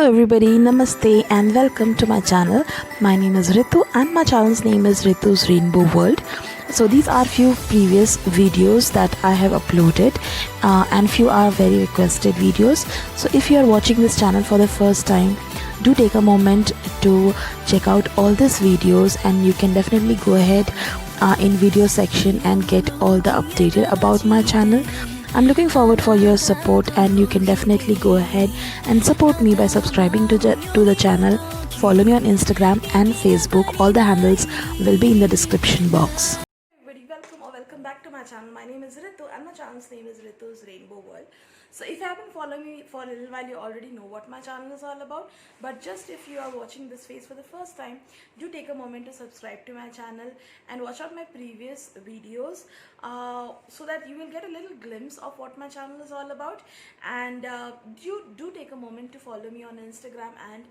Hello everybody, namaste and welcome to my channel. My name is Ritu and my channel's name is Ritu's Rainbow World. So these are few previous videos that I have uploaded and few are very requested videos. So if you are watching this channel for the first time, do take a moment to check out all these videos, and you can definitely go ahead in video section and get all the updated about my channel. I'm looking forward for your support, and you can definitely go ahead and support me by subscribing to the channel. Follow me on Instagram and Facebook. All the handles will be in the description box. Everybody, welcome back to my channel. My name is Ritu and my channel's name is Ritu's Rainbow World. So if you haven't followed me for a little while, you already know what my channel is all about. But just if you are watching this face for the first time, do take a moment to subscribe to my channel and watch out my previous videos so that you will get a little glimpse of what my channel is all about. And you do take a moment to follow me on Instagram and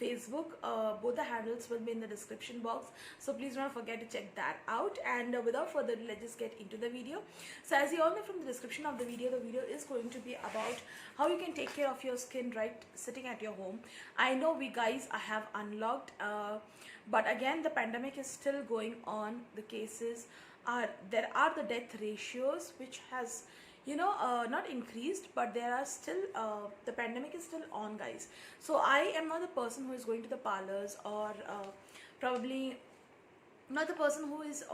Facebook. Both the handles will be in the description box, so please don't forget to check that out. And without further ado, let's just get into the video. So as you all know from the description of the video is going to be about how you can take care of your skin right sitting at your home. I know we guys have unlocked, but again the pandemic is still going on. The cases are there, are the death ratios which has not increased, but there are still the pandemic is still on, guys. So I am not the person who is going to the parlors, or probably not the person who is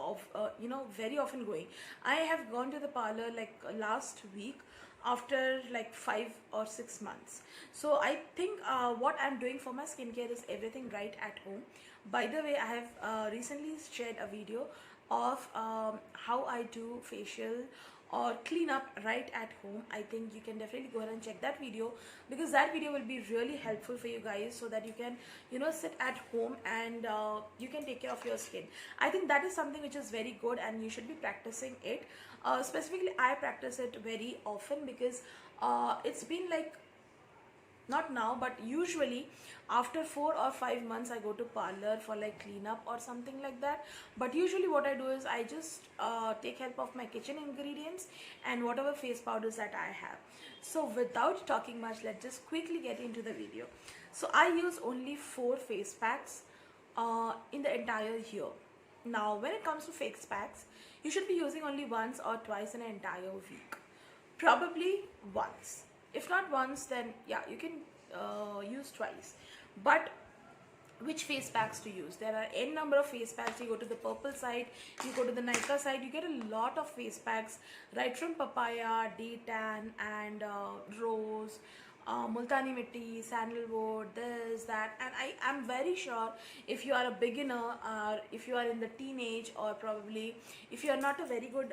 very often going. I have gone to the parlor like last week after like 5 or 6 months. So I think what I'm doing for my skincare is everything right at home. By the way, I have recently shared a video of how I do facial or clean up right at home. I think you can definitely go ahead and check that video, because that video will be really helpful for you guys, so that you can sit at home and you can take care of your skin. I think that is something which is very good and you should be practicing it. Specifically, I practice it very often because it's been like, not now, but usually after 4 or 5 months I go to parlor for like cleanup or something like that. But usually what I do is I just take help of my kitchen ingredients and whatever face powders that I have. So without talking much, let's just quickly get into the video. So I use only 4 face packs in the entire year. Now when it comes to face packs, you should be using only once or twice in an entire week, probably once. If not once, then yeah, you can use twice. But which face packs to use? There are n number of face packs. You go to the purple side, you go to the Nykaa side, you get a lot of face packs, right from papaya, Daytan, and rose, multani mitti, sandalwood, this, that. And I am very sure if you are a beginner, or if you are in the teenage, or probably if you are not a very good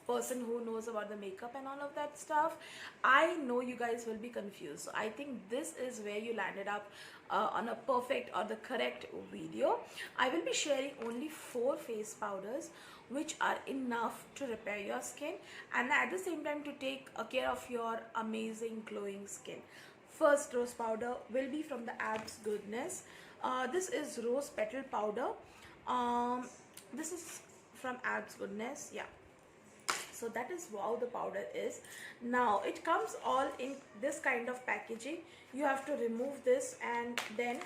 person who knows about the makeup and all of that stuff, I know you guys will be confused. So I think this is where you landed up on a perfect or the correct video. I will be sharing only 4 face powders which are enough to repair your skin and at the same time to take care of your amazing glowing skin. First rose powder will be from the Abs Goodness. This is rose petal powder. This is from Abs Goodness, yeah. So that is how the powder is. Now it comes all in this kind of packaging. You have to remove this, and then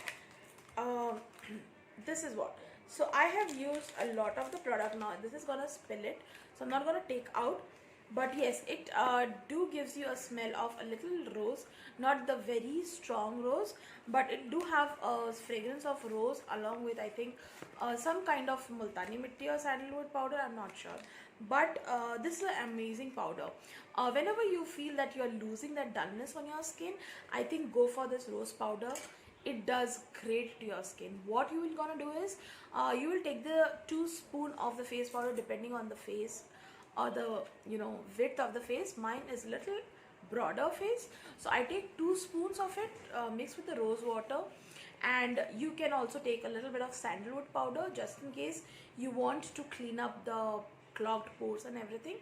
this is what. So I have used a lot of the product. Now this is gonna spill it, so I'm not gonna take out. But yes, it do gives you a smell of a little rose, not the very strong rose, but it do have a fragrance of rose along with, I think, some kind of multani mitti or sandalwood powder, I'm not sure. But this is an amazing powder. Whenever you feel that you are losing that dullness on your skin, I think go for this rose powder. It does great to your skin. What you will gonna do is you will take the 2 spoon of the face powder depending on the face or the width of the face. Mine is little broader face, so I take 2 spoons of it mixed with the rose water. And you can also take a little bit of sandalwood powder just in case you want to clean up the clogged pores and everything.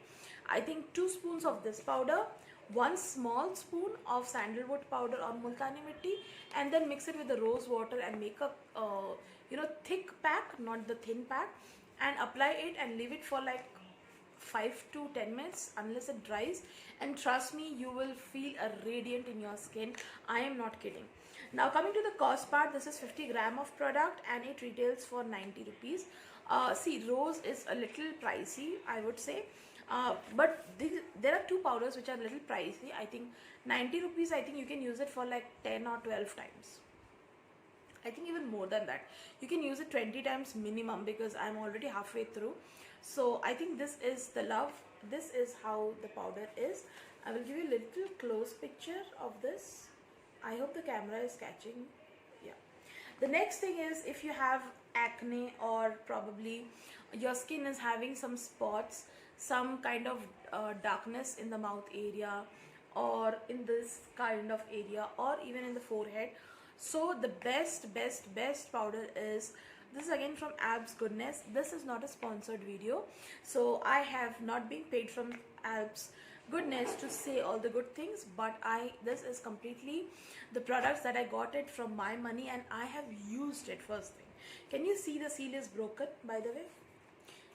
I think 2 spoons of this powder, 1 small spoon of sandalwood powder or multani mitti, and then mix it with the rose water and make a thick pack, not the thin pack, and apply it and leave it for like 5 to 10 minutes unless it dries, and trust me, you will feel a radiant in your skin. I am not kidding. Now coming to the cost part, this is 50 gram of product and it retails for 90 rupees. See, rose is a little pricey, I would say, but there are two powders which are a little pricey. I think 90 rupees, I think you can use it for like 10 or 12 times. I think even more than that. You can use it 20 times minimum, because I'm already halfway through. So I think this is the love. This is how the powder is. I will give you a little close picture of this. I hope the camera is catching. Yeah. The next thing is, if you have acne or probably your skin is having some spots, some kind of darkness in the mouth area or in this kind of area or even in the forehead, so the best powder is this. Is again from Abs Goodness. This is not a sponsored video, so I have not been paid from Abs Goodness to say all the good things, but this is completely the products that I got it from my money and I have used it. First thing, can you see the seal is broken, by the way?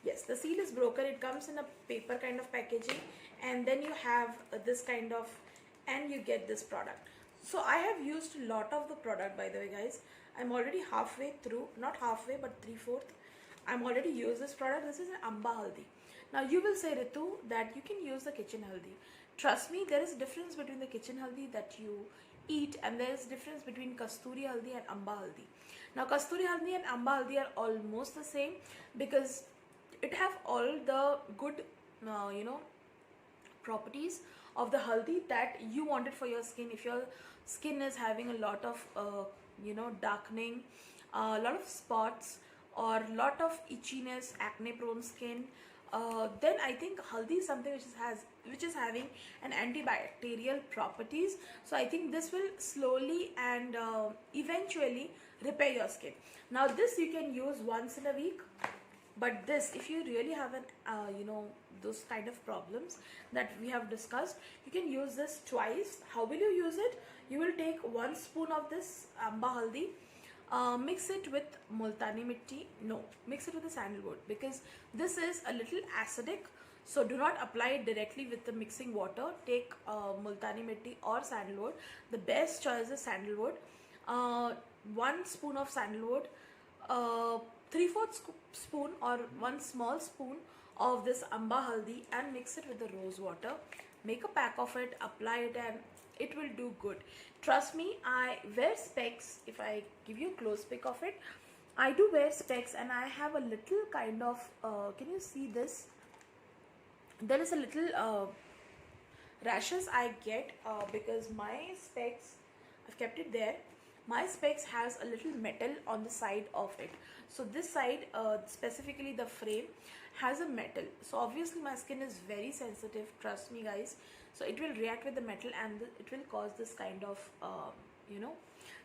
Yes, the seal is broken. It comes in a paper kind of packaging, and then you have this kind of, and you get this product. So I have used a lot of the product, by the way, guys. I'm already halfway through, not halfway but 3/4. I'm already used this product. This is an Amba Haldi. Now you will say, Ritu, that you can use the kitchen haldi. Trust me, there is a difference between the kitchen haldi that you eat and there is a difference between Kasturi Haldi and Amba Haldi. Now Kasturi Haldi and Amba Haldi are almost the same, because it have all the good properties of the haldi that you wanted for your skin. If your skin is having a lot of darkening, a lot of spots or a lot of itchiness, acne prone skin, then I think haldi is something which is having an antibacterial properties. So I think this will slowly and eventually repair your skin. Now this you can use once in a week, but this, if you really have an those kind of problems that we have discussed, you can use this twice. How will you use it? You will take 1 spoon of this Amba Haldi, mix it with Multani Mitti. No, mix it with the sandalwood, because this is a little acidic. So do not apply it directly with the mixing water. Take Multani Mitti or sandalwood. The best choice is sandalwood. 1 spoon of sandalwood, 3/4 spoon or 1 small spoon of this Amba Haldi, and mix it with the rose water. Make a pack of it, apply it, and it will do good. Trust me, I wear specs. If I give you a close pic of it, I do wear specs, and I have a little kind of can you see this? There is a little rashes I get because my specs, I've kept it there. My specs has a little metal on the side of it. So this side, specifically the frame, has a metal. So obviously my skin is very sensitive, trust me guys. So it will react with the metal and it will cause this kind of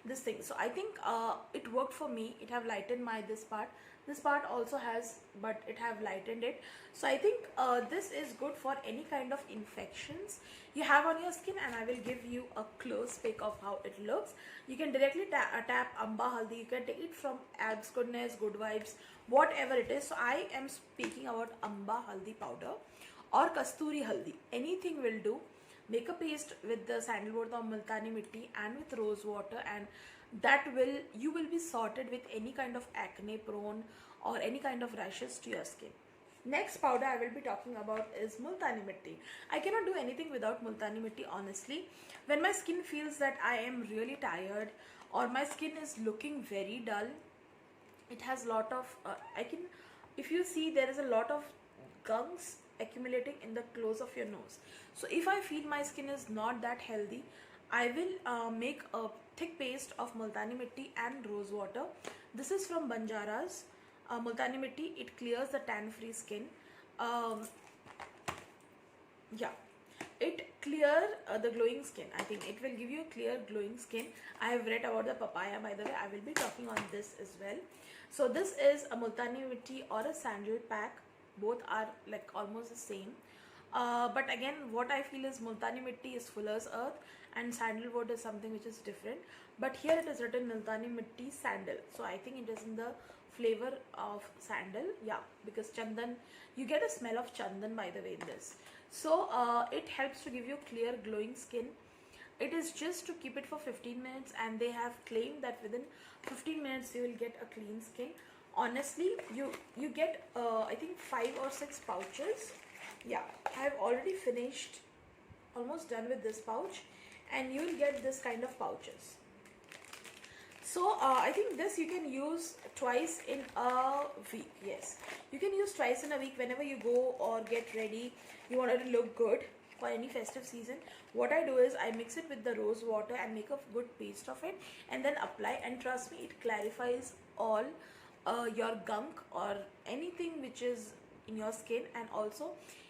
this thing. So I think it worked for me. It have lightened my this part also has, but it have lightened it. So I think this is good for any kind of infections you have on your skin, and I will give you a close pic of how it looks. You can directly tap Amba Haldi. You can take it from Abs Goodness, Good Vibes, whatever it is. So I am speaking about Amba Haldi powder or Kasturi Haldi. Anything will do. Make a paste with the sandalwood or Multani Mitti and with rose water, and you will be sorted with any kind of acne prone or any kind of rashes to your skin. Next powder I will be talking about is Multani Mitti. I cannot do anything without Multani Mitti, honestly. When my skin feels that I am really tired or my skin is looking very dull, it has lot of if you see, there is a lot of gunks accumulating in the close of your nose. So if I feel my skin is not that healthy, I will make a thick paste of Multani Mitti and rose water. This is from Banjaras. Multani Mitti, it clears the tan free skin. Yeah, it clear the glowing skin. I think it will give you a clear glowing skin. I have read about the papaya, by the way. I will be talking on this as well. So this is a Multani Mitti or a sandal pack. Both are like almost the same. But again, what I feel is Multani Mitti is fuller's earth and sandalwood is something which is different. But here it is written Multani Mitti sandal. So I think it is in the flavor of sandal. Yeah, because chandan, you get a smell of chandan, by the way, in this. So it helps to give you clear glowing skin. It is just to keep it for 15 minutes, and they have claimed that within 15 minutes you will get a clean skin. Honestly, you get I think 5 or 6 pouches. Yeah, I have already finished, almost done with this pouch, and you will get this kind of pouches. So I think this you can use twice in a week. Yes, you can use twice in a week whenever you go or get ready, you want it to look good for any festive season. What I do is I mix it with the rose water and make a good paste of it, and then apply, and trust me, it clarifies all your gunk or anything which is in your skin, and also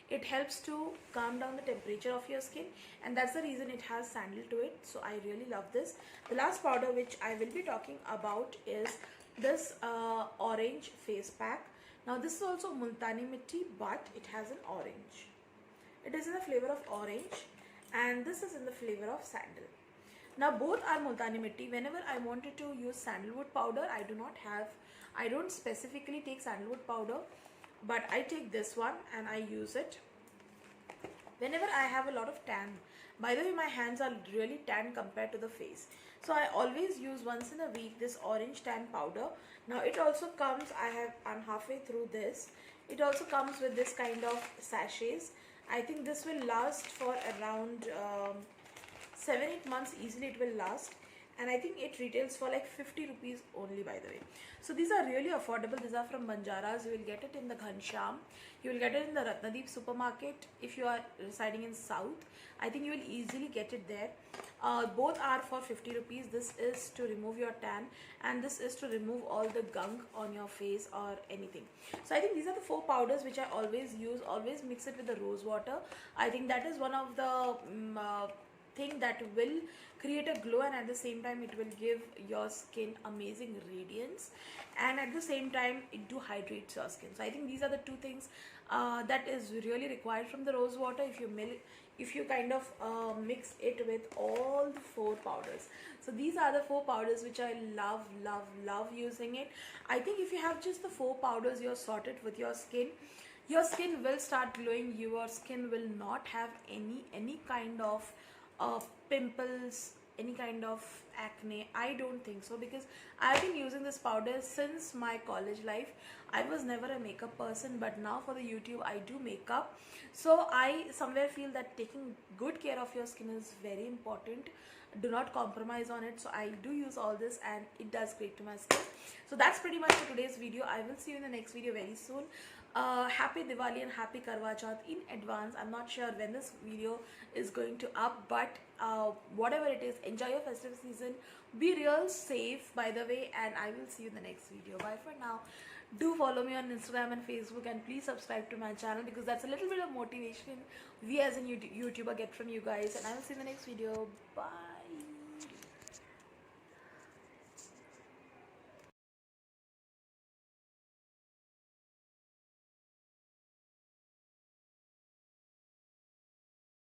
it helps to calm down the temperature of your skin, and that's the reason it has sandal to it. So I really love this. The last powder which I will be talking about is this orange face pack. Now this is also multani mitti, but it has an orange. It is in the flavor of orange, and this is in the flavor of sandal. Now both are multani mitti. Whenever I wanted to use sandalwood powder, I don't specifically take sandalwood powder, but I take this one and I use it whenever I have a lot of tan. By the way, my hands are really tan compared to the face, so I always use once in a week this orange tan powder. Now it also comes, I'm halfway through this. It also comes with this kind of sachets. I think this will last for around 7-8 months easily. It will last, and I think it retails for like 50 rupees only, by the way. So these are really affordable. These are from Banjaras. You will get it in the Ghanshyam. You will get it in the Ratnadeep supermarket. If you are residing in South, I think you will easily get it there. Both are for 50 rupees. This is to remove your tan, and this is to remove all the gunk on your face or anything. So I think these are the 4 powders which I always use. Always mix it with the rose water. I think that is one of the thing that will create a glow, and at the same time it will give your skin amazing radiance, and at the same time it do hydrates your skin. So I think these are the 2 things that is really required from the rose water. If you kind of mix it with all the 4 powders. So these are the 4 powders which I love using it. I think if you have just the 4 powders, you're sorted with your skin. Your skin will start glowing. Your skin will not have any kind of pimples, any kind of acne. I don't think so, because I've been using this powder since my college life. I was never a makeup person, but now for the YouTube I do makeup. So I somewhere feel that taking good care of your skin is very important. Do not compromise on it. So I do use all this, and it does great to my skin. So that's pretty much for today's video. I will see you in the next video very soon. Happy Diwali and happy Karwa Chauth in advance. I'm not sure when this video is going to up, but whatever it is, enjoy your festive season. Be real safe, by the way, and I will see you in the next video. Bye for now. Do follow me on Instagram and Facebook, and please subscribe to my channel, because that's a little bit of motivation we as a YouTuber get from you guys. And I will see you in the next video. Bye.